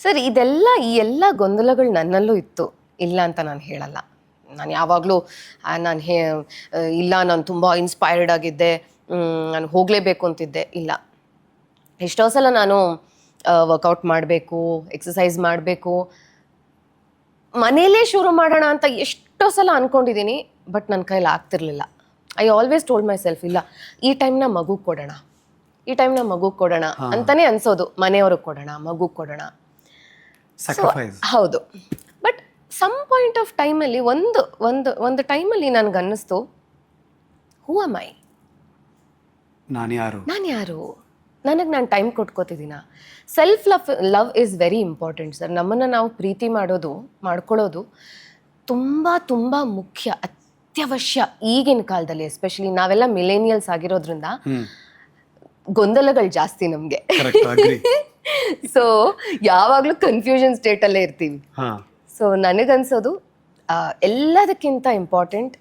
Sir ಈ ಎಲ್ಲ ಗೊಂದಲಗಳು ನನ್ನಲ್ಲೂ ಇತ್ತು, ಇಲ್ಲ ಅಂತ ನಾನು ಹೇಳಲ್ಲ. ನಾನು ಯಾವಾಗಲೂ ಇಲ್ಲ ನಾನು ತುಂಬ ಇನ್ಸ್ಪೈರ್ಡ್ ಆಗಿದ್ದೆ, ನಾನು ಹೋಗಲೇಬೇಕು ಅಂತಿದ್ದೆ, ಇಲ್ಲ. ಎಷ್ಟೋ ಸಲ ನಾನು ವರ್ಕೌಟ್ ಮಾಡಬೇಕು, ಎಕ್ಸಸೈಸ್ ಮಾಡಬೇಕು, ಮನೇಲೇ ಶುರು ಮಾಡೋಣ ಅಂತ ಎಷ್ಟೋ ಸಲ ಅಂದ್ಕೊಂಡಿದ್ದೀನಿ, ಬಟ್ ನನ್ನ ಕೈಲಿ ಆಗ್ತಿರ್ಲಿಲ್ಲ. I always told myself, ಇಲ್ಲ ಈ ಟೈಮ್ನ ಮಗುಗೆ ಕೊಡೋಣ ಅಂತಲೇ ಅನ್ಸೋದು. ಮನೆಯವ್ರಿಗೆ ಕೊಡೋಣ, ಮಗುಗೆ ಕೊಡೋಣ. ಹೌದು. ಬಟ್ ಸಮ್ ಪಾಯಿಂಟ್ ಆಫ್ ಟೈಮಲ್ಲಿ ಒಂದು ಟೈಮಲ್ಲಿ ನನಗನ್ನಿಸ್ತು, ಹೂ ಆಮ್ ಐ? ನಾನು ಯಾರು? ನಾನು ಟೈಮ್ ಕೊಟ್ಕೋತಿದ್ದೀನ? Self love is very important sir. ನಮ್ಮನ್ನು ನಾವು ಪ್ರೀತಿ ಮಾಡ್ಕೊಳ್ಳೋದು ತುಂಬ ತುಂಬ ಮುಖ್ಯ, ಅತ್ಯವಶ್ಯ ಈಗಿನ ಕಾಲದಲ್ಲಿ. ಎಸ್ಪೆಷಲಿ ನಾವೆಲ್ಲ ಮಿಲೇನಿಯಲ್ಸ್ ಆಗಿರೋದ್ರಿಂದ ಗೊಂದಲಗಳು ಜಾಸ್ತಿ ನಮಗೆ. ಸೊ ಯಾವಾಗಲೂ ಕನ್ಫ್ಯೂಷನ್ ಸ್ಟೇಟಲ್ಲೇ ಇರ್ತೀವಿ. ಸೊ ನನಗನ್ಸೋದು ಎಲ್ಲದಕ್ಕಿಂತ ಇಂಪಾರ್ಟೆಂಟ್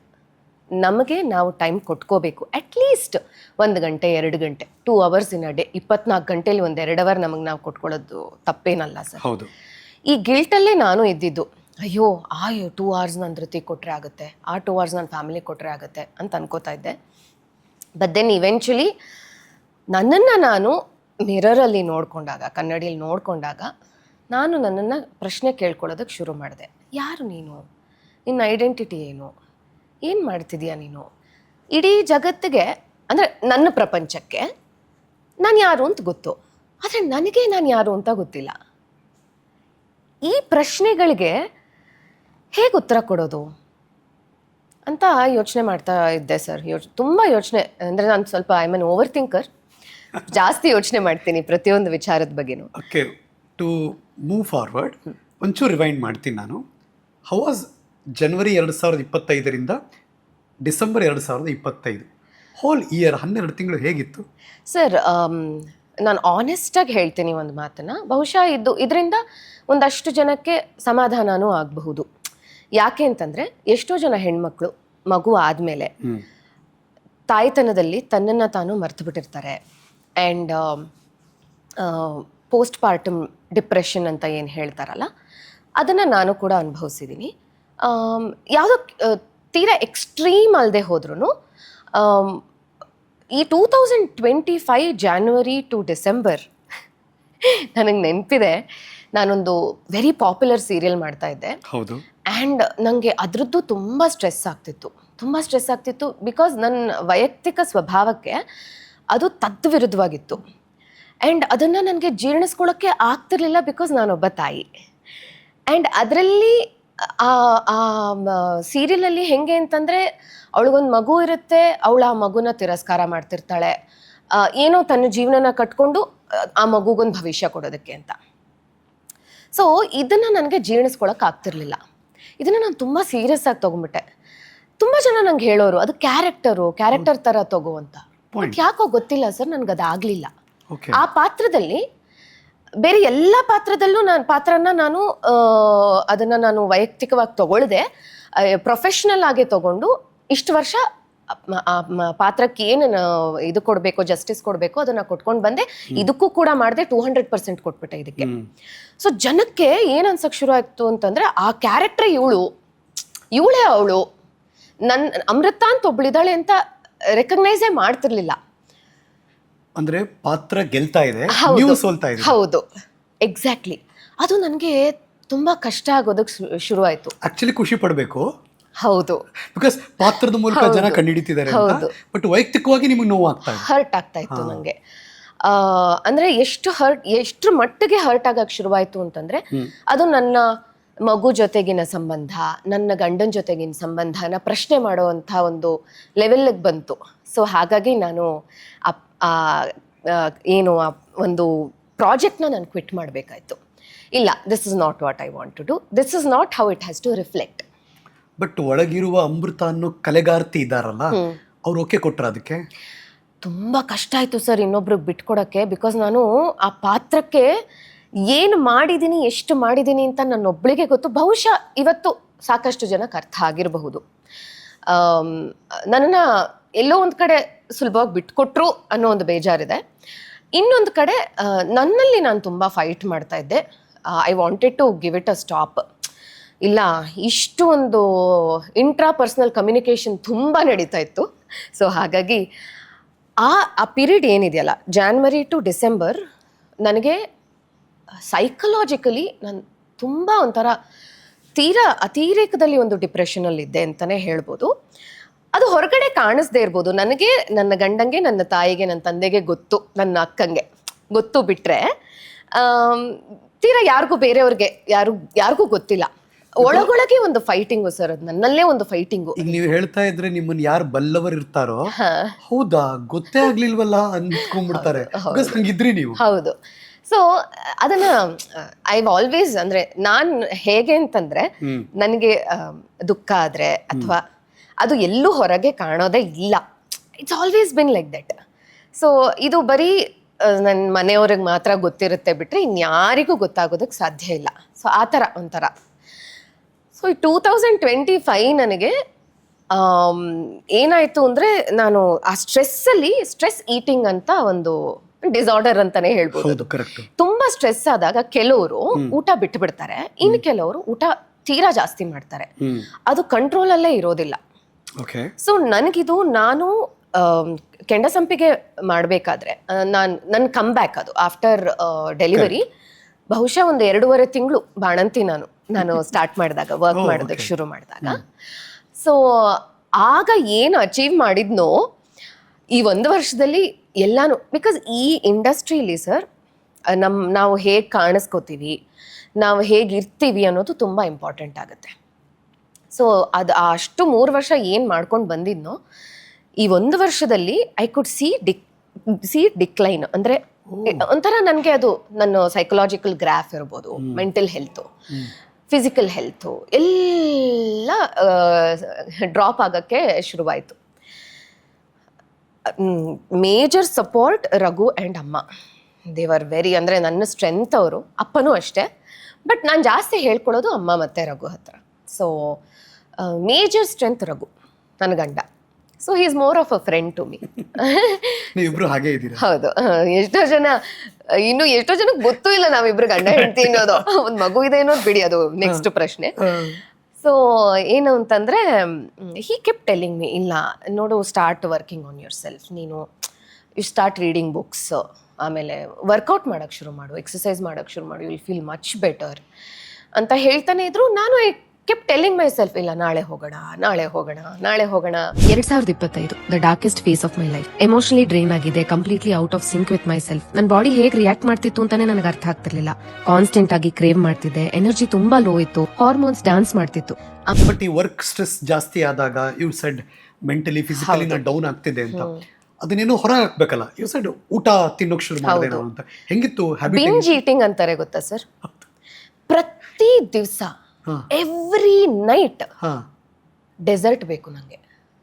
ನಮಗೆ ನಾವು ಟೈಮ್ ಕೊಟ್ಕೋಬೇಕು. ಅಟ್ಲೀಸ್ಟ್ 1 ಗಂಟೆ 2 ಗಂಟೆ 2 ಅವರ್ಸ್ ಇನ್ ಅ ಡೇ. 24 ಗಂಟೆಲಿ 1-2 ಅವರ್ ನಮಗೆ ನಾವು ಕೊಟ್ಕೊಳ್ಳೋದು ತಪ್ಪೇನಲ್ಲ ಸರ್. ಹೌದು. ಈ ಗಿಲ್ಟಲ್ಲೇ ನಾನು ಇದ್ದಿದ್ದು, ಅಯ್ಯೋ 2 ಅವರ್ಸ್ ನನ್ನ ಜೊತೆ ಕೊಟ್ಟರೆ ಆಗುತ್ತೆ, 2 ಅವರ್ಸ್ ನನ್ನ ಫ್ಯಾಮಿಲಿ ಕೊಟ್ಟರೆ ಆಗುತ್ತೆ ಅಂತ ಅನ್ಕೋತಾ ಇದ್ದೆ. ಬಟ್ ದೆನ್ ಇವೆಂಚುಲಿ ನನ್ನನ್ನು ನಾನು ಮಿರರಲ್ಲಿ ನೋಡಿಕೊಂಡಾಗ, ಕನ್ನಡಿಯಲ್ಲಿ ನೋಡಿಕೊಂಡಾಗ, ನಾನು ನನ್ನನ್ನು ಪ್ರಶ್ನೆ ಕೇಳ್ಕೊಳ್ಳೋದಕ್ಕೆ ಶುರು ಮಾಡಿದೆ. ಯಾರು ನೀನು? ನಿನ್ನ ಐಡೆಂಟಿಟಿ ಏನು ಮಾಡ್ತಿದೀಯ ನೀನು? ಇಡೀ ಜಗತ್ತಿಗೆ, ಅಂದರೆ ನನ್ನ ಪ್ರಪಂಚಕ್ಕೆ ನಾನು ಯಾರು ಅಂತ ಗೊತ್ತು, ಆದರೆ ನನಗೆ ನಾನು ಯಾರು ಅಂತ ಗೊತ್ತಿಲ್ಲ. ಈ ಪ್ರಶ್ನೆಗಳಿಗೆ ಹೇಗೆ ಉತ್ತರ ಕೊಡೋದು ಅಂತ ಯೋಚನೆ ಮಾಡ್ತಾ ಇದ್ದೆ ಸರ್. ತುಂಬ ಯೋಚನೆ, ಅಂದರೆ ನಾನು ಸ್ವಲ್ಪ ಐ ಮೀನ್ ಓವರ್ ಥಿಂಕರ್, ಜಾಸ್ತಿ ಯೋಚನೆ ಮಾಡ್ತೀನಿ ಪ್ರತಿಯೊಂದು ವಿಚಾರದ ಬಗ್ಗೆನೂ. ಓಕೆ, ಟು ಮೂವ್ ಫಾರ್ವರ್ಡ್ ಒಂಚೂರು ರಿವೈಂಡ್ ಮಾಡ್ತೀನಿ ನಾನು. ಹೌ ವಾಸ್ ಜನವರಿ 2025ರಿಂದ ಡಿಸೆಂಬರ್ 2025 ಹೋಲ್ ಇಯರ್ 12 ತಿಂಗಳು ಹೇಗಿತ್ತು ಸರ್? ನಾನು ಆನೆಸ್ಟಾಗಿ ಹೇಳ್ತೀನಿ ಒಂದು ಮಾತನ್ನು. ಬಹುಶಃ ಇದರಿಂದ ಒಂದಷ್ಟು ಜನಕ್ಕೆ ಸಮಾಧಾನನೂ ಆಗಬಹುದು. ಯಾಕೆ ಅಂತಂದರೆ, ಎಷ್ಟೋ ಜನ ಹೆಣ್ಮಕ್ಳು ಮಗು ಆದಮೇಲೆ ತಾಯ್ತನದಲ್ಲಿ ತನ್ನನ್ನು ತಾನು ಮರ್ತು ಬಿಟ್ಟಿರ್ತಾರೆ. ಆ್ಯಂಡ್ ಪೋಸ್ಟ್ ಪಾರ್ಟಮ್ ಡಿಪ್ರೆಷನ್ ಅಂತ ಏನು ಹೇಳ್ತಾರಲ್ಲ, ಅದನ್ನು ನಾನು ಕೂಡ ಅನುಭವಿಸಿದ್ದೀನಿ. ಯಾವುದೋ ತೀರಾ ಎಕ್ಸ್ಟ್ರೀಮ್ ಅಲ್ಲದೆ ಹೋದ್ರೂ ಈ 2025 ಜಾನ್ವರಿ ಟು ಡಿಸೆಂಬರ್ ನನಗೆ ನೆನಪಿದೆ, ನಾನೊಂದು ವೆರಿ ಪಾಪ್ಯುಲರ್ ಸೀರಿಯಲ್ ಮಾಡ್ತಾ ಇದ್ದೆ. ಹೌದು. ಆ್ಯಂಡ್ ನನಗೆ ಅದರದ್ದು ತುಂಬ ಸ್ಟ್ರೆಸ್ ಆಗ್ತಿತ್ತು. ಬಿಕಾಸ್ ನನ್ನ ವೈಯಕ್ತಿಕ ಸ್ವಭಾವಕ್ಕೆ ಅದು ತದ್ವಿರುದ್ಧವಾಗಿತ್ತು. ಆ್ಯಂಡ್ ಅದನ್ನು ನನಗೆ ಜೀರ್ಣಿಸ್ಕೊಳ್ಳೋಕ್ಕೆ ಆಗ್ತಿರ್ಲಿಲ್ಲ, ಬಿಕಾಸ್ ನಾನೊಬ್ಬ ತಾಯಿ. ಆ್ಯಂಡ್ ಅದರಲ್ಲಿ ಆ ಸೀರಿಯಲಲ್ಲಿ ಹೆಂಗೆ ಅಂತಂದರೆ, ಅವಳಿಗೊಂದು ಮಗು ಇರುತ್ತೆ, ಅವಳು ಆ ಮಗುನ ತಿರಸ್ಕಾರ ಮಾಡ್ತಿರ್ತಾಳೆ, ಏನೋ ತನ್ನ ಜೀವನನ ಕಟ್ಕೊಂಡು ಆ ಮಗುಗೊಂದು ಭವಿಷ್ಯ ಕೊಡೋದಕ್ಕೆ ಅಂತ. ಸೊ ಇದನ್ನು ನನಗೆ ಜೀರ್ಣಿಸ್ಕೊಳಕ್ಕೆ ಆಗ್ತಿರ್ಲಿಲ್ಲ. ಇದನ್ನು ನಾನು ತುಂಬ ಸೀರಿಯಸ್ ಆಗಿ ತೊಗೊಂಬಿಟ್ಟೆ. ತುಂಬ ಜನ ನಂಗೆ ಹೇಳೋರು, ಅದು ಕ್ಯಾರೆಕ್ಟರ್ ಥರ ತಗೋ ಅಂತ. ಬಟ್ ಯಾಕೋ ಗೊತ್ತಿಲ್ಲ ಸರ್, ನನಗೆ ಅದಾಗಲಿಲ್ಲ. ಆ ಪಾತ್ರದಲ್ಲಿ ಬೇರೆ ಎಲ್ಲ ಪಾತ್ರದಲ್ಲೂ ನಾನು ಅದನ್ನು ನಾನು ವೈಯಕ್ತಿಕವಾಗಿ ತಗೊಳ್ದೆ, ಪ್ರೊಫೆಷ್ನಲ್ ಆಗೇ ತಗೊಂಡು ಇಷ್ಟು ವರ್ಷ ಪಾತ್ರಕ್ಕೆ ಏನು ಇದು ಕೊಡಬೇಕು, ಜಸ್ಟಿಸ್ ಕೊಡಬೇಕು, ಅದನ್ನು ಕೊಟ್ಕೊಂಡು ಬಂದೆ. ಇದಕ್ಕೂ ಕೂಡ ಮಾಡಿದೆ, 200% ಕೊಟ್ಬಿಟ್ಟೆ ಇದಕ್ಕೆ. ಸೊ ಜನಕ್ಕೆ ಏನು ಅನ್ಸಕ್ಕೆ ಶುರು ಆಯಿತು ಅಂತಂದರೆ, ಆ ಕ್ಯಾರೆಕ್ಟ್ರೇ ಇವಳೇ ಅವಳು, ನನ್ನ ಅಮೃತ ಅಂತ ಒಬ್ಳಿದಾಳೆ ಅಂತ ರೆಕಗ್ನೈಸೇ ಮಾಡ್ತಿರ್ಲಿಲ್ಲ. ಅಂದ್ರೆ ಪಾತ್ರ ಗೆಲ್ತಾ ಇದೆ, ಸೋಲ್ತಾ ಇದೆ. ಹೌದು, ಎಕ್ಸಾಕ್ಟ್ಲಿ. ಅದು ನನಗೆ ತುಂಬಾ ಕಷ್ಟ ಆಗೋದಕ್ಕೆ ಶುರು ಆಯ್ತು. ಆಕ್ಚುಲಿ ಖುಷಿ ಪಡಬೇಕು. ಹೌದು, ಬಿಕಾಸ್ ಪಾತ್ರದ ಮೂಲಕ ಜನ ಕಂಡುಹಿಡಿತಿದ್ದಾರೆ. ಬಟ್ ವೈಯಕ್ತಿಕವಾಗಿ ನಿಮಗೆ ನೋವು ಹರ್ಟ್ ಆಗ್ತಾ ಇತ್ತು ನನಗೆ. ಅಂದ್ರೆ ಎಷ್ಟು ಮಟ್ಟಿಗೆ ಹರ್ಟ್ ಆಗಕ್ಕೆ ಶುರುವಾಯ್ತು ಅಂತಂದ್ರೆ, ಅದು ನನ್ನ ಮಗು ಜೊತೆಗಿನ ಸಂಬಂಧ, ನನ್ನ ಗಂಡನ ಜೊತೆಗಿನ ಸಂಬಂಧನ ಪ್ರಶ್ನೆ ಮಾಡುವಂಥ ಒಂದು ಲೆವೆಲ್ಗೆ ಬಂತು. ಸೊ ಹಾಗಾಗಿ ನಾನು ಏನು ಒಂದು ಪ್ರಾಜೆಕ್ಟ್ನ ನಾನು ಕ್ವಿಟ್ ಮಾಡಬೇಕಾಯ್ತು. ಇಲ್ಲ, this is not what I want to do, this is not how it has to reflect. But ಒಳಗಿರುವ ಅಮೃತ ಅನ್ನೋ ಕಲೆಗಾರ್ತಿ ಇದ್ದಾರಲ್ಲ, ಅವ್ರು ಓಕೆ ಕೊಟ್ರ? ಅದಕ್ಕೆ ತುಂಬ ಕಷ್ಟ ಆಯಿತು ಸರ್ ಇನ್ನೊಬ್ರಿಗೆ ಬಿಟ್ಕೊಡೋಕ್ಕೆ. ಬಿಕಾಸ್ ನಾನು ಆ ಪಾತ್ರಕ್ಕೆ ಏನು ಮಾಡಿದ್ದೀನಿ, ಎಷ್ಟು ಮಾಡಿದ್ದೀನಿ ಅಂತ ನನ್ನೊಬ್ಬಳಿಗೆ ಗೊತ್ತು. ಬಹುಶಃ ಇವತ್ತು ಸಾಕಷ್ಟು ಜನಕ್ಕೆ ಅರ್ಥ ಆಗಿರಬಹುದು. ನನ್ನನ್ನು ಎಲ್ಲೋ ಒಂದು ಕಡೆ ಸುಲಭವಾಗಿ ಬಿಟ್ಕೊಟ್ರು ಅನ್ನೋ ಒಂದು ಬೇಜಾರಿದೆ. ಇನ್ನೊಂದು ಕಡೆ ನನ್ನಲ್ಲಿ ನಾನು ತುಂಬ ಫೈಟ್ ಮಾಡ್ತಾ ಇದ್ದೆ. I wanted to give it a stop. ಇಲ್ಲ, ಇಷ್ಟು ಒಂದು ಇಂಟ್ರಾ ಪರ್ಸ್ನಲ್ ಕಮ್ಯುನಿಕೇಷನ್ ತುಂಬ ನಡೀತಾ ಇತ್ತು. ಸೊ ಹಾಗಾಗಿ ಆ ಪೀರಿಯಡ್ ಏನಿದೆಯಲ್ಲ, ಜಾನ್ವರಿ ಟು ಡಿಸೆಂಬರ್, ನನಗೆ ಸೈಕಲಾಜಿಕಲಿ ನಾನು ತುಂಬ ಒಂಥರ ಅತಿರೇಕದಲ್ಲಿ ಒಂದು ಡಿಪ್ರೆಷನಲ್ಲಿದ್ದೆ ಅಂತಲೇ ಹೇಳ್ಬೋದು. ಅದು ಹೊರಗಡೆ ಕಾಣಿಸ್ದೇ ಇರ್ಬೋದು. ನನಗೆ, ನನ್ನ ಗಂಡಂಗೆ, ನನ್ನ ತಾಯಿಗೆ, ನನ್ನ ತಂದೆಗೆ ಗೊತ್ತು, ನನ್ನ ಅಕ್ಕಂಗೆ ಗೊತ್ತು, ಬಿಟ್ಟರೆ ಯಾರಿಗೂ, ಬೇರೆಯವ್ರಿಗೆ ಯಾರಿಗೂ ಗೊತ್ತಿಲ್ಲ. ಒಳಗೊಳಗೆ ಒಂದು ಫೈಟಿಂಗು ಸರ್, ಅದು ನನ್ನಲ್ಲೇ ಒಂದು ಫೈಟಿಂಗು. ಈಗ ನೀವು ಹೇಳ್ತಾ ಇದ್ರೆ ನಿಮ್ಮನ್ನ ಯಾರು ಬಲ್ಲವರು ಇರ್ತಾರೋ, ಹೌದಾ ಗೊತ್ತೇ ಆಗ್ಲಿಲ್ವಲ್ಲ ಅಂದ್ಕೊಂಡ್ಬಿಡ್ತಾರೆ. ಹಂಗಿದ್ರಿ ನೀವು. ಹೌದು. ಸೊ ಅದನ್ನ ಐ ಆಲ್ವೇಸ್, ಅಂದ್ರೆ ನಾನು ಹೇಗೆ ಅಂತಂದ್ರೆ, ನನಗೆ ದುಃಖ ಆದ್ರೆ ಅಥವಾ ಅದು ಎಲ್ಲೂ ಹೊರಗೆ ಕಾಣೋದೇ ಇಲ್ಲ. It's always been like that. So ಇದು ಬರೀ ನನ್ನ ಮನೆಯವ್ರಿಗೆ ಮಾತ್ರ ಗೊತ್ತಿರುತ್ತೆ ಬಿಟ್ರೆ ಇನ್ಯಾರಿಗೂ ಗೊತ್ತಾಗೋದಕ್ಕೆ ಸಾಧ್ಯ ಇಲ್ಲ. ಸೊ ಆ ಥರ ಒಂಥರ. ಸೊ 2025 ನನಗೆ ಏನಾಯಿತು ಅಂದರೆ, ನಾನು ಆ ಸ್ಟ್ರೆಸ್ ಈಟಿಂಗ್ ಅಂತ ಒಂದು ಡಿಸಾರ್ಡರ್ ಅಂತಾನೆ ಹೇಳ್ಬೋದು. ತುಂಬಾ ಸ್ಟ್ರೆಸ್ ಆದಾಗ ಕೆಲವರು ಊಟ ಬಿಟ್ಟು ಬಿಡ್ತಾರೆ, ಇನ್ನು ಕೆಲವರು ಊಟ ತೀರಾ ಜಾಸ್ತಿ ಮಾಡ್ತಾರೆ. ಅದು ಕಂಟ್ರೋಲ್ ಅಲ್ಲೇ ಇರೋದಿಲ್ಲ. ಸೊ ನನಗಿದು, ನಾನು ಕೆಂಡಸಂಪಿಗೆ ಮಾಡಬೇಕಾದ್ರೆ ನನ್ನ ಕಮ್ ಬ್ಯಾಕ್ ಅದು ಆಫ್ಟರ್ ಡೆಲಿವರಿ ಬಹುಶಃ ಒಂದು 2.5 ತಿಂಗಳು ಬಾಣಂತಿ ನಾನು ಸ್ಟಾರ್ಟ್ ಮಾಡಿದಾಗ, ವರ್ಕ್ ಮಾಡೋದಕ್ಕೆ ಶುರು ಮಾಡಿದಾಗ. ಸೊ ಆಗ ಏನು ಅಚೀವ್ ಮಾಡಿದ್ನೋ ಈ 1 ವರ್ಷದಲ್ಲಿ ಎಲ್ಲಾನು, ಬಿಕಾಸ್ ಈ ಇಂಡಸ್ಟ್ರಿಲಿ ಸರ್ ನಾವು ಹೇಗೆ ಕಾಣಿಸ್ಕೋತೀವಿ, ನಾವು ಹೇಗಿರ್ತೀವಿ ಅನ್ನೋದು ತುಂಬ ಇಂಪಾರ್ಟೆಂಟ್ ಆಗುತ್ತೆ. ಸೊ ಅದು ಅಷ್ಟು 3 ವರ್ಷ ಏನು ಮಾಡ್ಕೊಂಡು ಬಂದಿದ್ನೋ, ಈ 1 ವರ್ಷದಲ್ಲಿ ಐ ಕುಡ್ ಸಿ ಡಿಕ್ಲೈನ್. ಅಂದರೆ ಒಂಥರ ನನಗೆ ಅದು ನನ್ನ ಸೈಕಲಾಜಿಕಲ್ ಗ್ರಾಫ್ ಇರ್ಬೋದು, ಮೆಂಟಲ್ ಹೆಲ್ತು, ಫಿಸಿಕಲ್ ಹೆಲ್ತು ಎಲ್ಲ ಡ್ರಾಪ್ ಆಗೋಕ್ಕೆ ಶುರುವಾಯಿತು. ಮೇಜರ್ ಸಪೋರ್ಟ್ ರಘು ಆ್ಯಂಡ್ ಅಮ್ಮ. ದೇ ವರ್ ವೆರಿ, ಅಂದರೆ ನನ್ನ ಸ್ಟ್ರೆಂತ್ ಅವರು. ಅಪ್ಪನೂ ಅಷ್ಟೇ, ಬಟ್ ನಾನು ಜಾಸ್ತಿ ಹೇಳ್ಕೊಳ್ಳೋದು ಅಮ್ಮ ಮತ್ತು ರಘು ಹತ್ರ. ಸೊ ಮೇಜರ್ ಸ್ಟ್ರೆಂತ್ ರಘು, ನನ್ನ ಗಂಡ. So he is more of a friend to me. ನೀವಿಬ್ರು ಹಾಗೆ ಇದ್ದೀರಾ? ಹೌದು. ಎಷ್ಟೋ ಜನಕ್ಕೆ ಗೊತ್ತೂ ಇಲ್ಲ ನಾವಿಬ್ರು ಗಂಡ ಹೆಂಡತಿ ಅನ್ನೋದು. ಒಂದು ಮಗು ಇದೆ ಅನ್ನೋದು ಬಿಡಿ, ಅದು ನೆಕ್ಸ್ಟ್ ಪ್ರಶ್ನೆ. ಸೊ ಏನು ಅಂತಂದರೆ, ಹಿ ಕೆಪ್ ಟೆಲ್ಲಿಂಗ್ ಮೀ, ಇಲ್ಲ ನೋಡು, start working on yourself, ನೀನು ಯು ಸ್ಟಾರ್ಟ್ ರೀಡಿಂಗ್ ಬುಕ್ಸ್, ಆಮೇಲೆ ವರ್ಕೌಟ್ ಮಾಡೋಕ್ಕೆ ಶುರು ಮಾಡು, ಎಕ್ಸಸೈಸ್ ಮಾಡೋಕ್ಕೆ ಶುರು ಮಾಡು, you will feel much better ಅಂತ ಹೇಳ್ತಾನೆ ಇದ್ರು. ನಾನು I kept telling myself, ಇಲ್ಲ ನಾಳೆ ಹೋಗೋಣ 2025 the darkest phase of my life. Emotionally drain ಆಗಿದೆ, completely out of sync with myself. ನನ್ನ ಬಾಡಿ ಹೇಗೆ ರಿಯಾಕ್ಟ್ ಮಾಡ್ತಿತ್ತು ಅಂತಾನೆ ನನಗೆ ಅರ್ಥ ಆಗ್ತಿರ್ಲಿಲ್ಲ. ಕಾನ್ಸ್ಟೆಂಟ್ ಆಗಿ ಕ್ರೇವ್ ಮಾಡ್ತಿದ್ದೆ, ಎನರ್ಜಿ ತುಂಬಾ ಲೋ ಇತ್ತು, ಹಾರ್ಮೋನ್ಸ್ ಡಾನ್ಸ್ ಮಾಡ್ತಿತ್ತು. ಬಟ್ ಈ ವರ್ಕ್ ಸ್ಟ್ರೆಸ್ ಜಾಸ್ತಿ ಆದಾಗ ಯು ಸೆಡ್ ಮೆಂಟಲಿ ಫಿಸಿಕಲಿ ನಾನು ಡೌನ್ ಆಗ್ತಿದೆ ಅಂತ, ಅದನ್ನೇನೋ ಹೊರ ಹಾಕ್ಬೇಕಲ್ಲ. ಯು ಸೆಡ್ ಊಟ ತಿನ್ನೋಕ್ ಶುರು ಮಾಡಿದೆ ನಾನು ಅಂತ. ಹೆಂಗಿತ್ತು ಹ್ಯಾಬಿಟ್? ಬಿಂಜ್ ಈಟಿಂಗ್ ಅಂತಾರೆ ಗೊತ್ತಾ ಸರ್? ಪ್ರತಿ ದಿವಸ ಎವ್ರಿ ನೈಟ್ ಡೆಸರ್ಟ್ ಬೇಕು ನಂಗೆ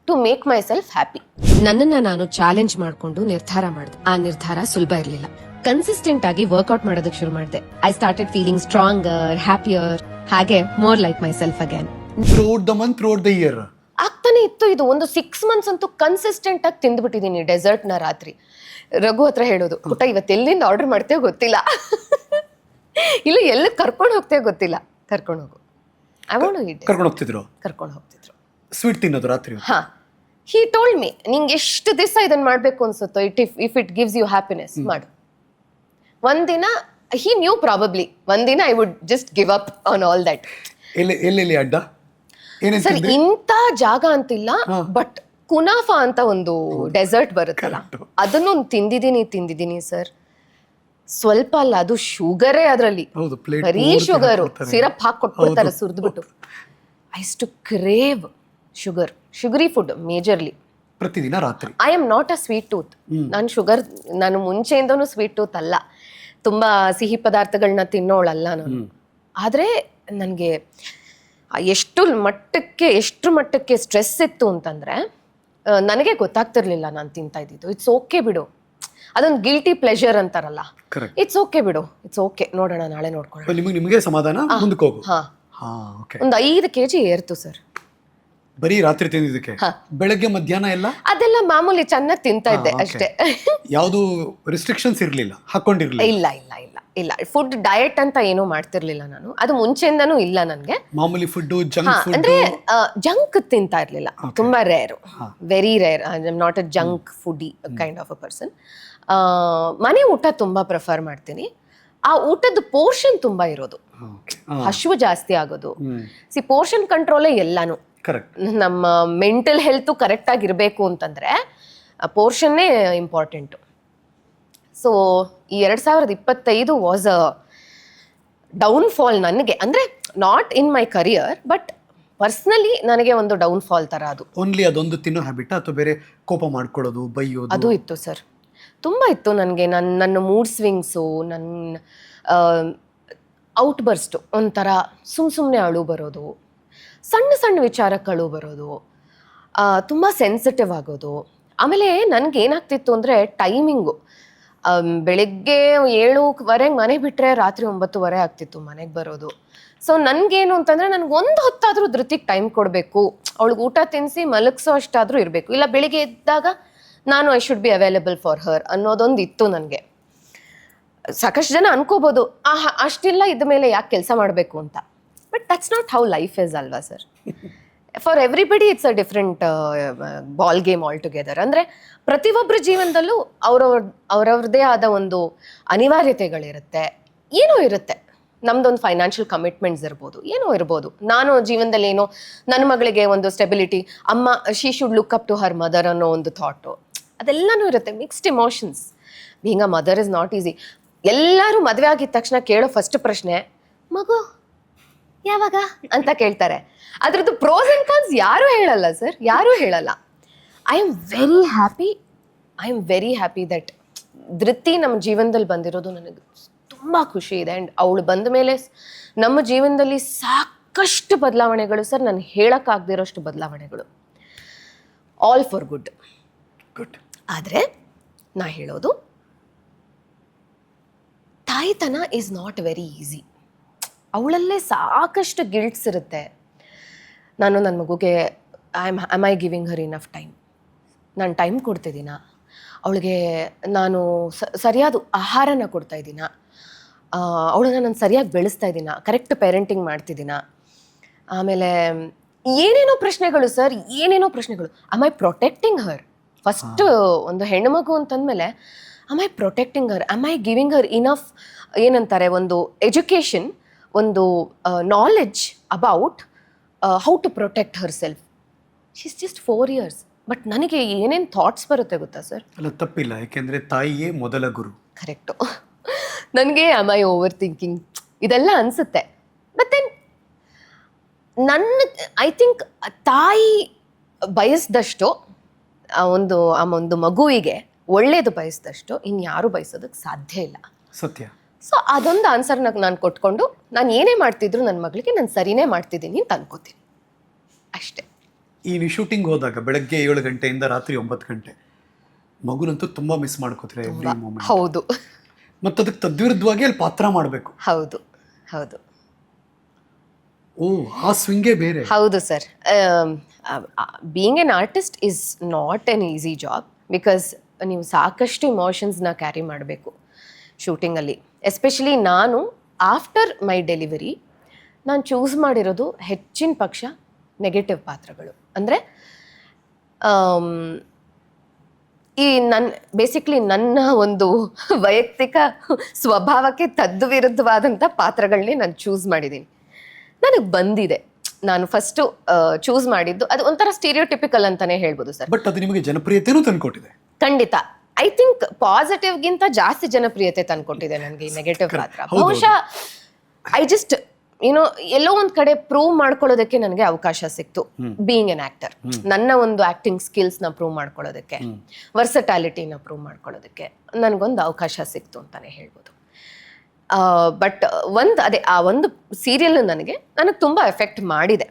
to make myself happy. ನನ್ನನ್ನ ನಾನು ಚಾಲೆಂಜ್ ಮಾಡ್ಕೊಂಡು ನಿರ್ಧಾರ ಮಾಡಿದೆ. ಆ ನಿರ್ಧಾರ ಸುಲಭ ಇರ್ಲಿಲ್ಲ. ಕನ್ಸಿಸ್ಟೆಂಟ್ ಆಗಿ ವರ್ಕ್ಔಟ್ ಮಾಡೋದಕ್ಕೆ ಶುರು ಮಾಡಿದೆ. I started feeling stronger, happier, ಹಾಗೆ more like myself again. Throughout the month, throughout the year ಆಗ್ತಾನೆ ಇತ್ತು. ಇದು ಒಂದು 6 months ಅಂತೂ ಕನ್ಸಿಸ್ಟೆಂಟ್ ಆಗಿ ತಿಂದ್ಬಿಟ್ಟಿದ್ದೀನಿ ಡೆಸರ್ಟ್ನ ರಾತ್ರಿ. ರಘು ಹತ್ರ ಹೇಳೋದು, ಊಟ ಇವತ್ತು ಎಲ್ಲಿಂದ ಆರ್ಡರ್ ಮಾಡ್ತೇವೆ ಗೊತ್ತಿಲ್ಲ, ಇಲ್ಲ ಎಲ್ಲಿ ಕರ್ಕೊಂಡು ಹೋಗ್ತೇವೆ ಗೊತ್ತಿಲ್ಲ, ಕರ್ಕೊಂಡು ಹೋಗು. ಕರ್ಕೊಂಡು ಹೋಗ್ತಿದ್ರು. ಸ್ವೀಟ್ ತಿನ್ನೋದು ರಾತ್ರಿ. ಹಾ, ಹಿ ಟೋಲ್ಡ್ ಮೀ, ನಿಂಗೆ ಎಷ್ಟು ದಿವಸ ಇದನ್ನ ಮಾಡ್ಬೇಕು ಅನ್ಸುತ್ತೋ, if it gives you happiness ಮಾಡು. ಒಂದಿನ ಹಿ ನ್ಯೂ ಪ್ರಾಬಬ್ಲಿ ಒಂದಿನ I would just give up on all that. ಎಲ್ಲೆಲ್ಲಿ ಅಡ್ಡ ಸರ್, ಇಂಥ ಜಾಗ ಅಂತಿಲ್ಲ, ಬಟ್ ಕುನಾಫಾ ಅಂತ ಒಂದು ಡೆಸರ್ಟ್ ಬರುತ್ತಲ್ಲ, ಅದನ್ನು ತಿಂದಿದ್ದೀನಿ ಸರ್. ಸ್ವಲ್ಪ ಅಲ್ಲ, ಅದು ಶುಗರೇ ಅದರಲ್ಲಿ, ಬರೀ ಶುಗರು, ಸಿರಪ್ ಹಾಕಿ ಕೊಟ್ಬಿಡ್ತಾರೆ ಸುರಿದ್ಬಿಟ್ಟು. I used to crave sugary food majorly. ಪ್ರತಿದಿನ ರಾತ್ರಿ. I am not a sweet tooth. ನಾನು ಮುಂಚೆಯಿಂದನೂ ಸ್ವೀಟ್ ಟೂತ್ ಅಲ್ಲ, ತುಂಬಾ ಸಿಹಿ ಪದಾರ್ಥಗಳನ್ನ ತಿನ್ನೋಳಲ್ಲ ನಾನು. ಆದರೆ ನನಗೆ ಎಷ್ಟರ ಮಟ್ಟಕ್ಕೆ ಸ್ಟ್ರೆಸ್ ಇತ್ತು ಅಂತಂದ್ರೆ ನನಗೆ ಗೊತ್ತಾಗ್ತಿರ್ಲಿಲ್ಲ ನಾನು ತಿಂತಾ ಇದ್ದಿದ್ದು. ಇಟ್ಸ್ ಓಕೆ ಬಿಡು, ಅದೊಂದು ಗಿಲ್ಟಿ ಪ್ಲೆಷರ್ ಅಂತಾರಲ್ಲ, ಇಟ್ಸ್ ಓಕೆ ಬಿಡು, ಇಟ್ಸ್ ಓಕೆ, ನೋಡೋಣ ನಾಳೆ ನೋಡ್ಕೊಳ್ಳೋಣ. ನಿಮಗೆ ಸಮಾಧಾನ, ಮುಂದಕ್ಕೆ ಹೋಗು. ಒಂದು 5 kg ಏರ್ತು ಸರ್. ಬರೀ ರಾತ್ರಿ ತಿಂದಿದ್ದಕ್ಕೆ ಬೆಳಗ್ಗೆ ಮಧ್ಯಾಹ್ನ ಎಲ್ಲ ಅದೆಲ್ಲ ಮಾಮೂಲಿ ಚೆನ್ನಾಗಿ ತಿಂತಾ ಇದ್ದೆ ಅಷ್ಟೇ. ಯಾವುದು ರಿಸ್ಟ್ರಿಕ್ಷನ್ಸ್ ಇರ್ಲಿಲ್ಲ, ಹಾಕೊಂಡಿರ್ಲಿಲ್ಲ? ಇಲ್ಲ ಇಲ್ಲ ಇಲ್ಲ ಇಲ್ಲ, ಫುಡ್ ಡಯಟ್ ಅಂತ ಏನೂ ಮಾಡ್ತಿರ್ಲಿಲ್ಲ ನಾನು, ಅದು ಮುಂಚೆಯಿಂದನೂ ಇಲ್ಲ ನನಗೆ. ಮಾಮೂಲಿ ಫುಡ್, ಜಂಕ್ ಫುಡ್? ಅಂದ್ರೆ ಜಂಕ್ ತಿಂತಾ ಇರ್ಲಿಲ್ಲ, ತುಂಬಾ rare, very rare. I am not a junk foodie kind of a person. ಮನೆ ಊಟ ತುಂಬಾ ಪ್ರಿಫರ್ ಮಾಡ್ತೀನಿ. ಆ ಊಟದ ಪೋರ್ಷನ್ ತುಂಬಾ ಇರೋದು, ಹಸಿವು ಜಾಸ್ತಿ ಆಗೋದು. ಪೋರ್ಷನ್ ಕಂಟ್ರೋಲೇ ಎಲ್ಲಾನು. ಕರೆಕ್ಟ್. ನಮ್ಮ ಮೆಂಟಲ್ ಹೆಲ್ತ್ ಕರೆಕ್ಟ್ ಆಗಿರ್ಬೇಕು ಅಂತಂದ್ರೆ ಪೋರ್ಷನ್ನೇ ಇಂಪಾರ್ಟೆಂಟು. ಸೊ ಈ 2025 ವಾಸ್ ಅ ಡೌನ್ಫಾಲ್ ನನಗೆ, ಅಂದರೆ not in my career but personally ನನಗೆ ಒಂದು ಡೌನ್ಫಾಲ್ ಥರ ಅದು. ಓನ್ಲಿ ಅದೊಂದು ತಿನ್ನೋ ಹ್ಯಾಬಿಟ್ ಅಥವಾ ಬೇರೆ ಕೋಪ ಮಾಡ್ಕೊಳ್ಳೋದು, ಬೈಯೋದು? ಅದು ಇತ್ತು ಸರ್, ತುಂಬ ಇತ್ತು ನನಗೆ. ನನ್ನ ಮೂಡ್ ಸ್ವಿಂಗ್ಸು, ನನ್ನ ಔಟ್ಬರ್ಸ್ಟು, ಒಂಥರ ಸುಮ್ಮನೆ ಅಳು ಬರೋದು, ಸಣ್ಣ ಸಣ್ಣ ವಿಚಾರಕ್ಕೆ ಅಳು ಬರೋದು, ತುಂಬ ಸೆನ್ಸಿಟಿವ್ ಆಗೋದು. ಆಮೇಲೆ ನನಗೇನಾಗ್ತಿತ್ತು ಅಂದರೆ ಟೈಮಿಂಗು, ಬೆಳಿಗ್ಗೆ 7:15 ಮನೆ ಬಿಟ್ಟರೆ ರಾತ್ರಿ 9:30 ಆಗ್ತಿತ್ತು ಮನೆಗೆ ಬರೋದು. ಸೊ ನನಗೇನು ಅಂತಂದರೆ ನನಗೆ ಒಂದು ಹೊತ್ತಾದರೂ ಧೃತಿಗೆ ಟೈಮ್ ಕೊಡಬೇಕು, ಅವಳಿಗೆ ಊಟ ತಿನ್ನಿಸಿ ಮಲಗಿಸೋ ಅಷ್ಟಾದರೂ ಇರಬೇಕು, ಇಲ್ಲ ಬೆಳಿಗ್ಗೆ ಎದ್ದಾಗ ನಾನು I should be available for her ಅನ್ನೋದೊಂದು ಇತ್ತು ನನಗೆ. ಸಾಕಷ್ಟು ಜನ ಅನ್ಕೋಬೋದು ಅಷ್ಟಿಲ್ಲ ಇದ್ದ ಮೇಲೆ ಯಾಕೆ ಕೆಲಸ ಮಾಡಬೇಕು ಅಂತ, but that's not how life is ಅಲ್ವಾ sir. For everybody it's a different ball game altogether. ಅಂದರೆ ಪ್ರತಿಯೊಬ್ಬರ ಜೀವನದಲ್ಲೂ ಅವ್ರವ್ರದ್ದೇ ಆದ ಒಂದು ಅನಿವಾರ್ಯತೆಗಳಿರುತ್ತೆ, ಏನೋ ಇರುತ್ತೆ. ನಮ್ದೊಂದು ಫೈನಾನ್ಷಿಯಲ್ ಕಮಿಟ್ಮೆಂಟ್ಸ್ ಇರ್ಬೋದು, ಏನೋ ಇರ್ಬೋದು. ನಾನು ಜೀವನದಲ್ಲಿ ಏನೋ ನನ್ನ ಮಗಳಿಗೆ ಒಂದು ಸ್ಟೆಬಿಲಿಟಿ, ಅಮ್ಮ she should look up to her mother ಅನ್ನೋ ಒಂದು ಥಾಟು, ಅದೆಲ್ಲನೂ ಇರುತ್ತೆ. Mixed emotions. Being a mother is not easy. ಎಲ್ಲರೂ ಮದುವೆ ಆಗಿದ ತಕ್ಷಣ ಕೇಳೋ ಫಸ್ಟ್ ಪ್ರಶ್ನೆ, ಮಗು ಯಾವಾಗ ಅಂತ ಕೇಳ್ತಾರೆ. ಅದ್ರದ್ದು ಪ್ರೋಸ್ ಆ್ಯಂಡ್ ಕಾನ್ಸ್ ಯಾರೂ ಹೇಳಲ್ಲ ಸರ್, ಯಾರೂ ಹೇಳಲ್ಲ. I am very happy that Dhruti ನಮ್ಮ ಜೀವನದಲ್ಲಿ ಬಂದಿರೋದು ನನಗೆ ತುಂಬ ಖುಷಿ ಇದೆ. ಆ್ಯಂಡ್ ಅವಳು ಬಂದ ಮೇಲೆ ನಮ್ಮ ಜೀವನದಲ್ಲಿ ಸಾಕಷ್ಟು ಬದಲಾವಣೆಗಳು ಸರ್, ನಾನು ಹೇಳೋಕ್ಕಾಗದಿರೋಷ್ಟು ಬದಲಾವಣೆಗಳು, ಆಲ್ ಫಾರ್ ಗುಡ್. ಆದರೆ ನಾ ಹೇಳೋದು, ತಾಯ್ತನ ಈಸ್ ನಾಟ್ ವೆರಿ ಈಸಿ. ಅವಳಲ್ಲೇ ಸಾಕಷ್ಟು ಗಿಲ್ಟ್ಸ್ ಇರುತ್ತೆ. ನಾನು ನನ್ನ ಮಗುಗೆ am I giving her enough time, ನಾನು ಟೈಮ್ ಕೊಡ್ತಿದ್ದೀನ ಅವಳಿಗೆ, ನಾನು ಸರಿಯಾದ ಆಹಾರನ ಕೊಡ್ತಾಯಿದ್ದೀನ, ಅವಳನ್ನ ನಾನು ಸರಿಯಾಗಿ ಬೆಳೆಸ್ತಾ ಇದ್ದೀನ, ಕರೆಕ್ಟ್ ಪೇರೆಂಟಿಂಗ್ ಮಾಡ್ತಿದ್ದೀನ. ಆಮೇಲೆ ಏನೇನೋ ಪ್ರಶ್ನೆಗಳು ಸರ್, ಏನೇನೋ ಪ್ರಶ್ನೆಗಳು. Am I protecting her? First ಒಂದು ಹೆಣ್ಣು ಮಗು ಅಂತಂದಮೇಲೆ am I protecting her? Am I giving her enough, ಏನಂತಾರೆ, ಒಂದು ಎಜುಕೇಷನ್, ಒಂದು knowledge about how to protect herself. She is just 4 years. But ನನಗೆ ಏನೇನು ಥಾಟ್ಸ್ ಬರುತ್ತೆ ಗೊತ್ತಾ ಸರ್? ಅಲ್ಲ, ತಪ್ಪಿಲ್ಲ, ಯಾಕೆಂದರೆ ತಾಯಿಯೇ ಮೊದಲ ಗುರು. ಕರೆಕ್ಟು. ನನಗೆ ಆಮ್ ಐ ಓವರ್ ಥಿಂಕಿಂಗ್ ಇದೆಲ್ಲ ಅನಿಸುತ್ತೆ. ಬಟ್ ದೆನ್ ಐ ಥಿಂಕ್ ತಾಯಿ ಬಯಸಿದಷ್ಟು ಆ ಒಂದು ಮಗುವಿಗೆ ಒಳ್ಳೇದು ಬಯಸಿದಷ್ಟು ಇನ್ಯಾರು ಬಯಸೋದಕ್ಕೆ ಸಾಧ್ಯ ಇಲ್ಲ. ಸತ್ಯ. ಸೊ ಅದೊಂದು ಆನ್ಸರ್ನ ನಾನು ಕೊಟ್ಕೊಂಡು ನಾನು ಏನೇ ಮಾಡ್ತಿದ್ರು ನನ್ನ ಮಗಳಿಗೆ ನಾನು ಸರಿನೇ ಮಾಡ್ತಿದ್ದೀನಿ ಅಂತ ಅನ್ಕೋತೀನಿ ಅಷ್ಟೇ. ಈ ನೀವು ಶೂಟಿಂಗ್ ಹೋದಾಗ ಬೆಳಗ್ಗೆ 7 ಗಂಟೆಯಿಂದ ರಾತ್ರಿ 9 ಗಂಟೆ ಮಗುನಂತೂ ತುಂಬ ಮಿಸ್ ಮಾಡ್ಕೋತೀರ ಎವ್ರಿ ಮೂಮೆಂಟ್. ಹೌದು. ಮತ್ತು ಅದಕ್ಕೆ ತದ್ವಿರುದ್ಧವಾಗಿ ಅಲ್ಲಿ ಪಾತ್ರ ಮಾಡಬೇಕು. ಹೌದು ಹೌದು. ಓ, ಆ ಸ್ವಿಂಗೇ ಬೇರೆ. ಹೌದು sir. Being an artist is not an easy job, because ನೀವು ಸಾಕಷ್ಟು ಇಮೋಷನ್ಸ್ನ ಕ್ಯಾರಿ ಮಾಡಬೇಕು ಶೂಟಿಂಗಲ್ಲಿ. ಎಸ್ಪೆಷಲಿ ನಾನು ಆಫ್ಟರ್ ಮೈ ಡೆಲಿವರಿ ನಾನು ಚೂಸ್ ಮಾಡಿರೋದು ಹೆಚ್ಚಿನ ಪಕ್ಷ ನೆಗೆಟಿವ್ ಪಾತ್ರಗಳು. ಅಂದರೆ ಈ ಬೇಸಿಕ್ಲಿ ನನ್ನ ಒಂದು ವೈಯಕ್ತಿಕ ಸ್ವಭಾವಕ್ಕೆ ತದ್ವಿರುದ್ಧವಾದಂಥ ಪಾತ್ರಗಳನ್ನೇ ನಾನು ಚೂಸ್ ಮಾಡಿದ್ದೀನಿ. ನನಗೆ ಬಂದಿದೆ. ನಾನು ಫಸ್ಟು ಚೂಸ್ ಮಾಡಿದ್ದು ಅದು ಒಂಥರ ಸ್ಟೀರಿಯೋಟಿಪಿಕಲ್ ಅಂತಾನೆ ಹೇಳ್ಬೋದು ಸರ್. ಬಟ್ ಅದು ನಿಮಗೆ ಜನಪ್ರಿಯತೆನೂ ತಂದುಕೊಟ್ಟಿದೆ. ಖಂಡಿತ. ಐ ಥಿಂಕ್ ಪಾಸಿಟಿವ್ಗಿಂತ ಜಾಸ್ತಿ ಜನಪ್ರಿಯತೆ ತಂದ್ಕೊಟ್ಟಿದೆ ನನಗೆ ಈ ನೆಗೆಟಿವ್ ಪಾತ್ರ. ಬಹುಶಃ ಐ ಜಸ್ಟ್ ಎಲ್ಲೋ ಒಂದ್ ಕಡೆ ಪ್ರೂವ್ ಮಾಡ್ಕೊಳ್ಳೋದಕ್ಕೆ ನನಗೆ ಅವಕಾಶ ಸಿಕ್ತು. ಬೀಯಿಂಗ್ ಎನ್ ಆಕ್ಟರ್, ನನ್ನ ಒಂದು ಆಕ್ಟಿಂಗ್ ಸ್ಕಿಲ್ಸ್ನ ಪ್ರೂವ್ ಮಾಡ್ಕೊಳ್ಳೋದಕ್ಕೆ, ವರ್ಸಟಾಲಿಟಿನ ಪ್ರೂವ್ ಮಾಡ್ಕೊಳ್ಳೋದಕ್ಕೆ ನನಗೊಂದು ಅವಕಾಶ ಸಿಕ್ತು ಅಂತಾನೆ ಹೇಳ್ಬೋದು. ಬಟ್ ಆ ಒಂದು ಸೀರಿಯಲ್ ನನಗೆ ತುಂಬ ಎಫೆಕ್ಟ್ ಮಾಡಿದೆ.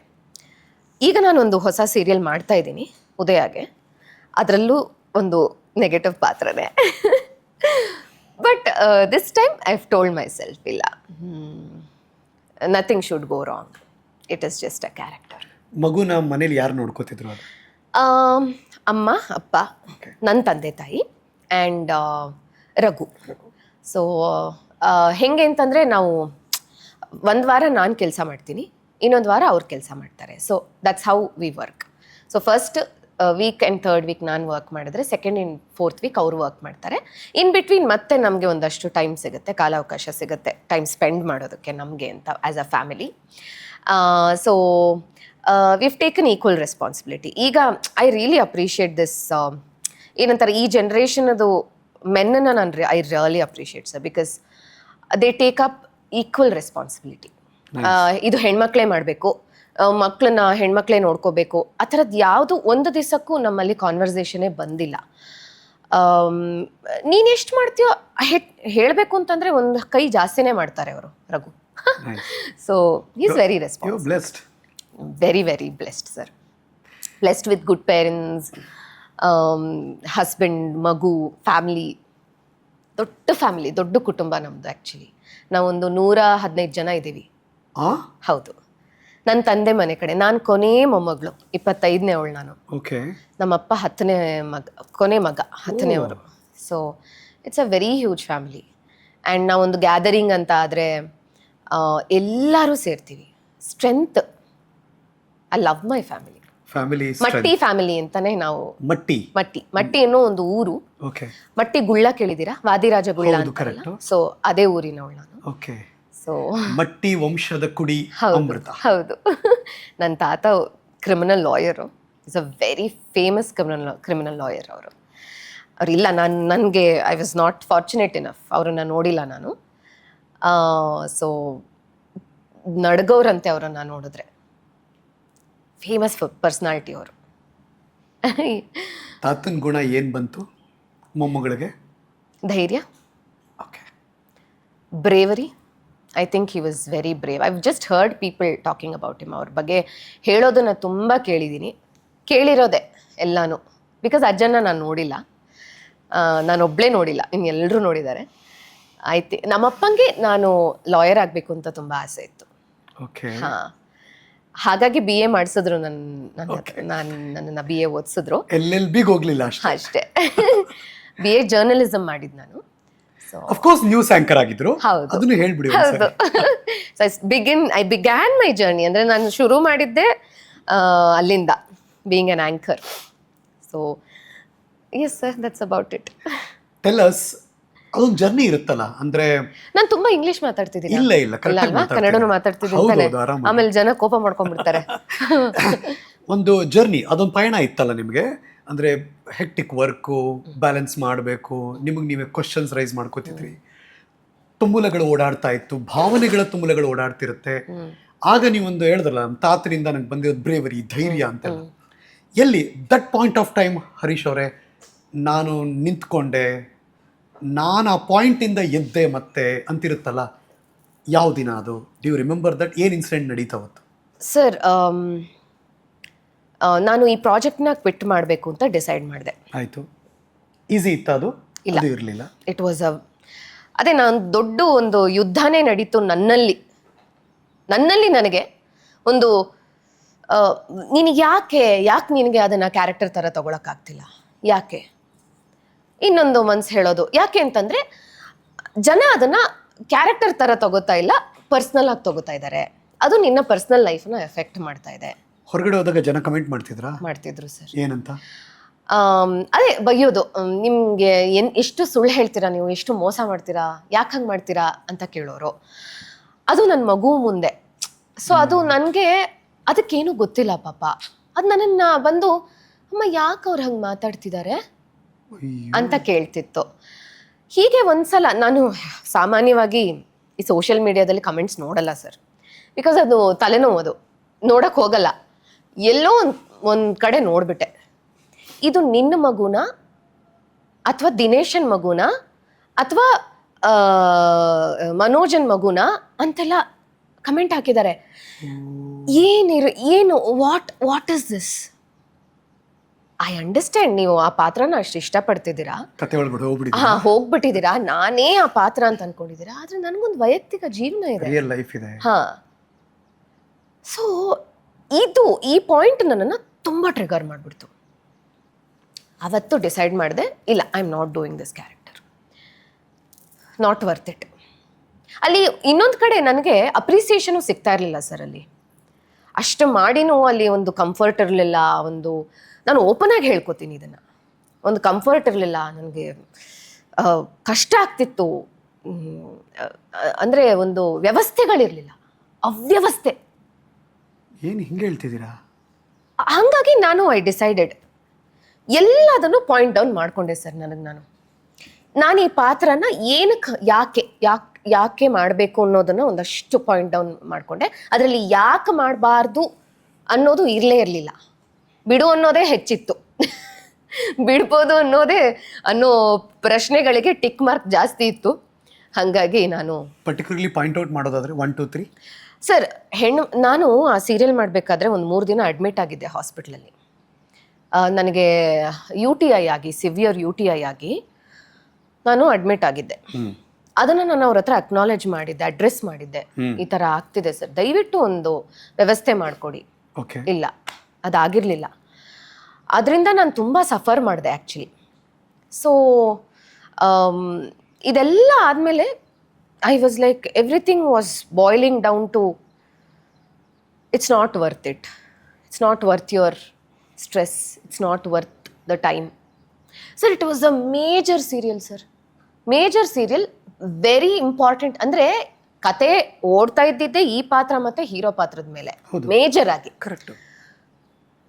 ಈಗ ನಾನೊಂದು ಹೊಸ ಸೀರಿಯಲ್ ಮಾಡ್ತಾ ಇದ್ದೀನಿ ಉದಯಾಗೆ, ಅದರಲ್ಲೂ ಒಂದು ನೆಗೆಟಿವ್ ಪಾತ್ರನೇ. But this time I have told myself, ಇಲ್ಲ, nothing should go wrong, it is just a character. ಮಗುನ ಮನೇಲಿ ಯಾರು ನೋಡ್ಕೋತಿದ್ರು ಅದು? ಅಮ್ಮ ಅಪ್ಪ, ನನ್ನ ತಂದೆ ತಾಯಿ ಆ್ಯಂಡ್ ರಘು. ಸೊ ಹೆಂಗೆ ಅಂತಂದರೆ ನಾವು ಒಂದು ವಾರ ನಾನು ಕೆಲಸ ಮಾಡ್ತೀನಿ, ಇನ್ನೊಂದು ವಾರ ಅವ್ರು ಕೆಲಸ ಮಾಡ್ತಾರೆ. So that's how we work. So first week and third weak ನಾನು ವರ್ಕ್ ಮಾಡಿದ್ರೆ ಸೆಕೆಂಡ್ ಆ್ಯಂಡ್ ಫೋರ್ತ್ ವೀಕ್ ಅವರು ವರ್ಕ್ ಮಾಡ್ತಾರೆ. ಇನ್ ಬಿಟ್ವೀನ್ ಮತ್ತೆ ನಮಗೆ ಒಂದಷ್ಟು ಟೈಮ್ ಸಿಗುತ್ತೆ, ಕಾಲಾವಕಾಶ ಸಿಗುತ್ತೆ ಟೈಮ್ ಸ್ಪೆಂಡ್ ಮಾಡೋದಕ್ಕೆ ನಮಗೆ ಅಂತ as a family. So view taken equal responsibility. ಈಗ ಐ ರಿಯಲಿ ಅಪ್ರಿಷಿಯೇಟ್ ದಿಸ್, ಏನಂತಾರೆ, ಈ ಜನ್ರೇಷನದು ಮೆನ್ನನ್ನು ನಾನು I really appreciate sir, because they take up equal responsibility. ಇದು ಹೆಣ್ಮಕ್ಳೇ ಮಾಡಬೇಕು, ಮಕ್ಕಳನ್ನ ಹೆಣ್ಮಕ್ಳೇ ನೋಡ್ಕೋಬೇಕು, ಆ ಥರದ್ದು ಯಾವುದು ಒಂದು ದಿವಸಕ್ಕೂ ನಮ್ಮಲ್ಲಿ ಕಾನ್ವರ್ಸೇಷನೇ ಬಂದಿಲ್ಲ. ನೀನು ಎಷ್ಟು ಮಾಡ್ತೀಯೋ ಹೇಳಬೇಕು ಅಂತಂದರೆ ಒಂದು ಕೈ ಜಾಸ್ತಿನೇ ಮಾಡ್ತಾರೆ ಅವರು, Raghu. So is very responsible, very very blessed sir. Blessed with good parents, husband, ಮಗು, ಫ್ಯಾಮಿಲಿ, ದೊಡ್ಡ ಫ್ಯಾಮಿಲಿ, ದೊಡ್ಡ ಕುಟುಂಬ ನಮ್ಮದು. ಆ್ಯಕ್ಚುಲಿ ನಾವೊಂದು 115 ಜನ ಇದ್ದೀವಿ. ಹೌದು, ನನ್ನ ತಂದೆ ಮನೆ ಕಡೆ ನಾನು ಕೊನೆ ಮೊಮ್ಮಗಳು, 25ನೇ ಅವಳು ನಾನು. ಓಕೆ. ನಮ್ಮಪ್ಪ 10ನೇ ಮಗ, ಕೊನೆ ಮಗ 10ನೇವರು. So it's a very huge family. And ನಾವೊಂದು ಗ್ಯಾದರಿಂಗ್ ಅಂತ ಆದರೆ ಎಲ್ಲರೂ ಸೇರ್ತೀವಿ. Strength, I love my family. Matti family ಅಂತಾನೆ ನಾವು. ಮಟ್ಟಿ ಅನ್ನೋ ಒಂದು ಊರು. ಮಟ್ಟಿ ಗುಳ್ಳ ಕೇಳಿದ್ದೀರಾ? ವಾದಿರಾಜ ಗುಳ್ಳ ಅಂತ. ಸೊ ಅದೇ ಊರಿನವಳು ನಾನು. ಸೊ ಮಟ್ಟಿ ವಂಶದ ಕುಡಿ ಅಮೃತ. ಹೌದು. ನನ್ನ ತಾತ criminal lawyer, is a very famous criminal lawyer ಅವರು. ಅವರಿಲ್ಲ, ನನಗೆ I was not fortunate enough, ಅವರನ್ನು ನೋಡಿಲ್ಲ ನಾನು. ಸೊ ನಡ್ಗವ್ರಂತೆ ಅವರನ್ನು ನೋಡಿದ್ರೆ. ಫೇಮಸ್ ಪರ್ಸನಾಲಿಟಿ ಅವರು. ತಾತನ ಗುಣ ಏನು ಬಂತು ಮೊಮ್ಮಗಳಿಗೆ? ಧೈರ್ಯ, bravery. I think he was very brave. I've just heard people talking about him. ಅವ್ರ ಬಗ್ಗೆ ಹೇಳೋದನ್ನು ತುಂಬ ಕೇಳಿದ್ದೀನಿ, ಕೇಳಿರೋದೆ ಎಲ್ಲನೂ. ಬಿಕಾಸ್ ಅಜ್ಜನ ನಾನು ನೋಡಿಲ್ಲ, ನಾನೊಬ್ಬಳೇ ನೋಡಿಲ್ಲ, ಇನ್ನು ಎಲ್ಲರೂ ನೋಡಿದ್ದಾರೆ. ನಮ್ಮಪ್ಪಂಗೆ ನಾನು ಲಾಯರ್ ಆಗಬೇಕು ಅಂತ ತುಂಬ ಆಸೆ ಇತ್ತು. ಹಾಂ, ಹಾಗಾಗಿ BA ಮಾಡಿಸಿದ್ರು ನನ್ನನ್ನು BA ಓದಿಸಿದ್ರು. LLB ಹೋಗ್ಲಿಲ್ಲ ಅಷ್ಟೇ. BA ಜರ್ನಲಿಸಮ್ ಮಾಡಿದ್ದು ನಾನು. So of course news anchor ಆಗಿದ್ರು. ಹೌದು, ಅದನ್ನು ಹೇಳ್ಬಿಡಿ. ಹೌದು. So I began my journey, ಅಂದರೆ ನಾನು ಶುರು ಮಾಡಿದ್ದೆ ಅಲ್ಲಿಂದ, being on anchor. So yes sir, that's about it. Tell us, ಅದೊಂದು ಜರ್ನಿ ಇರುತ್ತಲ್ಲ, ಅಂದ್ರೆ ನಾನು ತುಂಬಾ ಇಂಗ್ಲಿಷ್ ಮಾತಾಡ್ತಿದ್ದೀನಿ. ಇಲ್ಲ ಅಲ್ವಾ, ಕನ್ನಡನೂ ಮಾತಾಡ್ತಿದ್ದೀನಿ. ಆಮೇಲೆ ಜನ ಕೋಪ ಮಾಡ್ಕೊಂಡ್ಬಿಡ್ತಾರೆ. ಒಂದು ಜರ್ನಿ, ಅದೊಂದು ಪಯಣ ಇತ್ತಲ್ಲ ನಿಮಗೆ. ಅಂದ್ರೆ ಹೆಕ್ಟಿಕ್ ವರ್ಕು ಬ್ಯಾಲೆನ್ಸ್ ಮಾಡಬೇಕು, ನಿಮಗೆ ನೀವೇ ಕ್ವಶನ್ಸ್ ರೈಸ್ ಮಾಡ್ಕೋತಿದ್ರಿ, ತುಂಬುಲಗಳು ಓಡಾಡ್ತಾ ಇತ್ತು, ಭಾವನೆಗಳ ತುಂಬುಲಗಳು ಓಡಾಡ್ತಿರುತ್ತೆ. ಆಗ ನೀವೊಂದು ಹೇಳಿದ್ರಲ್ಲ, ನಮ್ಮ ತಾತನಿಂದ ನನಗೆ ಬಂದಿರೋದು ಬ್ರೇವರಿ, ಧೈರ್ಯ ಅಂತೆಲ್ಲ. ಎಲ್ಲಿ that point of time Harish ಅವರೇ, ನಾನು ನಿಂತ್ಕೊಂಡೆ, ನಾನು ಆ ಪಾಯಿಂಟಿಂದ ಎದ್ದೆ ಮತ್ತೆ ಅಂತಿರುತ್ತಲ್ಲ, ಯಾವ ದಿನ ಅದು? Do you remember that? ಏನು ಇನ್ಸಿಡೆಂಟ್ ನಡೀತಾವತ್ತು? ಸರ್, ನಾನು ಈ ಪ್ರಾಜೆಕ್ಟ್ನ ಕ್ವಿಟ್ ಮಾಡಬೇಕು ಅಂತ ಡಿಸೈಡ್ ಮಾಡಿದೆ. ಆಯಿತು. ಈಸಿ ಇತ್ತು ಅದು? ಇಲ್ಲ, ಇರಲಿಲ್ಲ. ಇಟ್ ವಾಸ್ ಅದೇ, ನಾನು ದೊಡ್ಡ ಒಂದು ಯುದ್ಧನೇ ನಡೀತು ನನ್ನಲ್ಲಿ. ನನಗೆ ಒಂದು ನಿನಗೆ ಯಾಕೆ ನಿನಗೆ ಅದನ್ನು ಕ್ಯಾರೆಕ್ಟರ್ ಥರ ತೊಗೊಳಕ್ಕಾಗ್ತಿಲ್ಲ, ಯಾಕೆ? ಇನ್ನೊಂದು ಮನ್ಸು ಹೇಳೋದು ಯಾಕೆ ಅಂತಂದರೆ, ಜನ ಅದನ್ನು ಕ್ಯಾರೆಕ್ಟರ್ ಥರ ತಗೋತಾ ಇಲ್ಲ, ಪರ್ಸ್ನಲ್ ಆಗಿ ತಗೋತಾ ಇದ್ದಾರೆ. ಅದು ನಿನ್ನ ಪರ್ಸ್ನಲ್ ಲೈಫ್ನ ಎಫೆಕ್ಟ್ ಮಾಡ್ತಾ ಇದೆ. ಹೊರಗಡೆ ಹೋದಾಗ ಜನ ಕಮೆಂಟ್ ಮಾಡ್ತಿದ್ರು ಸರ್. ಏನಂತ? ಅದೇ ಬೈಯೋದು, ನಿಮಗೆ ಎಷ್ಟು ಸುಳ್ಳು ಹೇಳ್ತೀರಾ ನೀವು, ಎಷ್ಟು ಮೋಸ ಮಾಡ್ತೀರಾ, ಯಾಕೆ ಹಂಗೆ ಮಾಡ್ತೀರಾ ಅಂತ ಕೇಳೋರು. ಅದು ನನ್ನ ಮಗು ಮುಂದೆ. ಸೊ ಅದು ನನಗೆ ಅದಕ್ಕೇನು ಗೊತ್ತಿಲ್ಲ ಪಾಪ. ಅದು ನನ್ನನ್ನು ಬಂದು, ಅಮ್ಮ ಯಾಕೆ ಅವ್ರು ಹಂಗೆ ಮಾತಾಡ್ತಿದ್ದಾರೆ ಅಂತ ಕೇಳ್ತಿತ್ತು. ಹೀಗೆ ಒಂದ್ಸಲ ನಾನು ಸಾಮಾನ್ಯವಾಗಿ ಈ ಸೋಷಿಯಲ್ ಮೀಡಿಯಾದಲ್ಲಿ ಕಮೆಂಟ್ಸ್ ನೋಡಲ್ಲ ಸರ್, ಬಿಕಾಸ್ ಅದು ತಲೆನೋವು, ಅದು ನೋಡಕ್ಕೆ ಹೋಗಲ್ಲ. ಎಲ್ಲೋ ಒಂದು ಕಡೆ ನೋಡಿಬಿಟ್ಟೆ, ಇದು ನಿನ್ನ ಮಗುನ ಅಥವಾ ದಿನೇಶನ್ ಮಗುನ ಅಥವಾ ಮನೋಜನ್ ಮಗುನ ಅಂತೆಲ್ಲ ಕಮೆಂಟ್ ಹಾಕಿದ್ದಾರೆ. ಏನು what is this? I understand, ನೀವು ಆ ಪಾತ್ರನ ಅಷ್ಟು ಇಷ್ಟಪಡ್ತಿದ್ದೀರಾ, ಹೋಗ್ಬಿಟ್ಟಿದ್ದೀರಾ, ನಾನೇ ಆ ಪಾತ್ರ ಅಂತ ಅನ್ಕೊಂಡಿದ್ದೀರಾ. ಆದ್ರೆ ನನಗೊಂದು ವೈಯಕ್ತಿಕ ಜೀವನ ಇದೆ, ಲೈಫ್ ಇದೆ. ಹಾ. ಸೊ ಈ ಪಾಯಿಂಟ್ ನನ್ನನ್ನು ತುಂಬ ಟ್ರಿಗರ್ ಮಾಡಿಬಿಡ್ತು. ಅವತ್ತು ಡಿಸೈಡ್ ಮಾಡಿದೆ, ಇಲ್ಲ, I am not doing this character, not worth it. ಅಲ್ಲಿ ಇನ್ನೊಂದು ಕಡೆ ನನಗೆ ಅಪ್ರಿಸಿಯೇಷನು ಸಿಗ್ತಾ ಇರಲಿಲ್ಲ ಸರ್. ಅಲ್ಲಿ ಅಷ್ಟು ಮಾಡಿನೂ ಅಲ್ಲಿ ಒಂದು ಕಂಫರ್ಟ್ ಇರಲಿಲ್ಲ. ನಾನು ಓಪನ್ ಆಗಿ ಹೇಳ್ಕೊತೀನಿ ಇದನ್ನು, ಒಂದು ಕಂಫರ್ಟ್ ಇರಲಿಲ್ಲ ನನಗೆ. ಕಷ್ಟ ಆಗ್ತಿತ್ತು. ಅಂದರೆ ಒಂದು ವ್ಯವಸ್ಥೆಗಳಿರಲಿಲ್ಲ, ಅವ್ಯವಸ್ಥೆ. ಏನು ಹಿಂಗೆ ಹೇಳ್ತಿದ್ದೀರಾ? ಹಾಗಾಗಿ ಐ ಡಿಸೈಡೆಡ್ ಎಲ್ಲದನ್ನು ಪಾಯಿಂಟ್ ಡೌನ್ ಮಾಡಿಕೊಂಡೆ ಸರ್. ನಾನು ಈ ಪಾತ್ರನ ಯಾಕೆ ಮಾಡಬೇಕು ಅನ್ನೋದನ್ನು ಒಂದಷ್ಟು ಪಾಯಿಂಟ್ ಡೌನ್ ಮಾಡಿಕೊಂಡೆ. ಅದರಲ್ಲಿ ಯಾಕೆ ಮಾಡಬಾರ್ದು ಅನ್ನೋದು ಇರಲಿಲ್ಲ. ಬಿಡು ಅನ್ನೋದೇ ಹೆಚ್ಚಿತ್ತು. ಬಿಡ್ಬೋದು ಅನ್ನೋ ಪ್ರಶ್ನೆಗಳಿಗೆ ಟಿಕ್ ಮಾರ್ಕ್ ಜಾಸ್ತಿ ಇತ್ತು. ಹಾಗಾಗಿ ನಾನು ಪರ್ಟಿಕ್ಯುಲರ್ಲಿ ಪಾಯಿಂಟ್ ಔಟ್ ಮಾಡೋದಾದರೆ 1 2 3 ಸರ್, ನಾನು ಆ ಸೀರಿಯಲ್ ಮಾಡಬೇಕಾದ್ರೆ ಒಂದು 3 ದಿನ ಅಡ್ಮಿಟ್ ಆಗಿದ್ದೆ ಹಾಸ್ಪಿಟ್ಲಲ್ಲಿ. ನನಗೆ UTI ಆಗಿ, ಸಿವಿಯರ್ UTI ಆಗಿ ನಾನು ಅಡ್ಮಿಟ್ ಆಗಿದ್ದೆ. ಅದನ್ನು ನಾನು ಅವ್ರ ಹತ್ರ ಅಕ್ನಾಲೇಜ್ ಮಾಡಿದ್ದೆ, ಅಡ್ರೆಸ್ ಮಾಡಿದ್ದೆ. ಈ ಥರ ಆಗ್ತಿದೆ ಸರ್, ದಯವಿಟ್ಟು ಒಂದು ವ್ಯವಸ್ಥೆ ಮಾಡಿಕೊಡಿ. ಇಲ್ಲ, ಅದಾಗಿರಲಿಲ್ಲ. ಅದರಿಂದ ನಾನು ತುಂಬ ಸಫರ್ ಮಾಡಿದೆ ಆ್ಯಕ್ಚುಲಿ. ಸೊ ಇದೆಲ್ಲ ಆದಮೇಲೆ I was like, everything was boiling down to it's not worth it. It's not worth your stress. It's not worth the time. Sir, it was a major serial sir, major serial, very important. ಅಂದರೆ ಕತೆ ಓಡ್ತಾ ಇದ್ದಿದ್ದೆ ಈ ಪಾತ್ರ ಮತ್ತು hero ಪಾತ್ರದ ಮೇಲೆ major ಆಗಿ. Correct.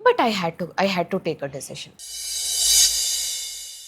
But I had to take a decision.